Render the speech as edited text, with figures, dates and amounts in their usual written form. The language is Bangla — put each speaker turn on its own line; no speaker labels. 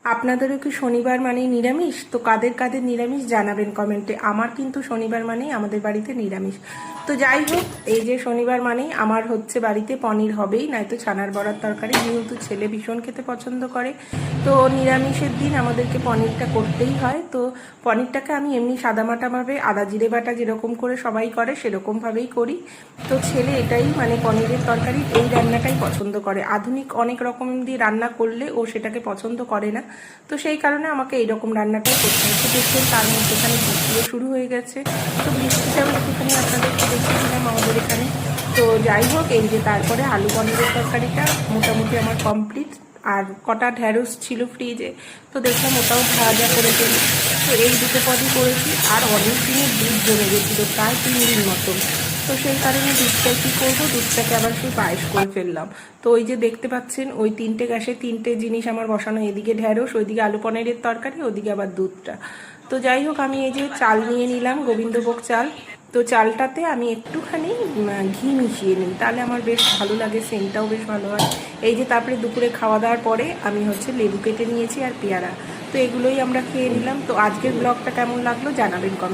আপনাদেরও কি শনিবার মানেই নিরামিষ? তো কাদের কাদের নিরামিষ জানাবেন কমেন্টে। আমার কিন্তু শনিবার মানেই আমাদের বাড়িতে নিরামিষ। তো যাই হোক, এই যে শনিবার মানেই আমার হচ্ছে বাড়িতে পনির হবেই, নয়তো ছানার বড়ার তরকারি, যেহেতু ছেলে ভীষণ খেতে পছন্দ করে। তো নিরামিষের দিন আমাদেরকে পনিরটা করতেই হয়। তো পনিরটাকে আমি এমনি সাদামাটাভাবে আদা জিরে বাটা যেরকম করে সবাই করে সেরকমভাবেই করি। তো ছেলে এটাই মানে পনিরের তরকারি এই রান্নাটাই পছন্দ করে। আধুনিক অনেক রকম দিয়ে রান্না করলে ও সেটাকে পছন্দ করে না। তো সেই কারণে আমাকে এইরকম রান্নাটাই করতে হচ্ছে। দেখুন তার মধ্যেখানে বৃষ্টিও শুরু হয়ে গেছে। তো বৃষ্টিটাও একটুখানি আপনাদেরকে দেখিয়েছিলাম আমাদের এখানে। তো যাই হোক, এই যে তারপরে আলু পনিরের তরকারিটা মোটামুটি আমার কমপ্লিট। আর কটা ঢ্যাঁড়স ছিল ফ্রিজে, তো দেখলাম ওটাও ভাজা করে ফেলি। তো এই দুটো পদই করেছি। আর অনেক দিনের দুধ জমে গেছিলো, প্রায় 3 দিন মতন। তো সেই কারণে দুধটাই কী করবো, দুধটাকে আবার সেই পায়েস করে ফেললাম। তো ওই যে দেখতে পাচ্ছেন ওই 3টে গ্যাসে 3টে জিনিস আমার বসানো, এদিকে ঢ্যাঁড়স, ওইদিকে আলু পনিরের তরকারি, ওদিকে আবার দুধটা। তো যাই হোক, আমি এই যে চাল নিয়ে নিলাম, গোবিন্দভোগ চাল। তো চালটাতে আমি একটুখানি ঘি মিশিয়ে নিই, তাহলে আমার বেশ ভালো লাগে, সেন্টটাও বেশ ভালো হয়। এই যে তারপরে দুপুরে খাওয়া দাওয়ার পরে আমি হচ্ছে লেবু কেটে নিয়েছি আর পেয়ারা। তো এগুলোই আমরা খেয়ে নিলাম। তো আজকের ব্লগটা কেমন লাগলো জানাবেন কমেন্ট।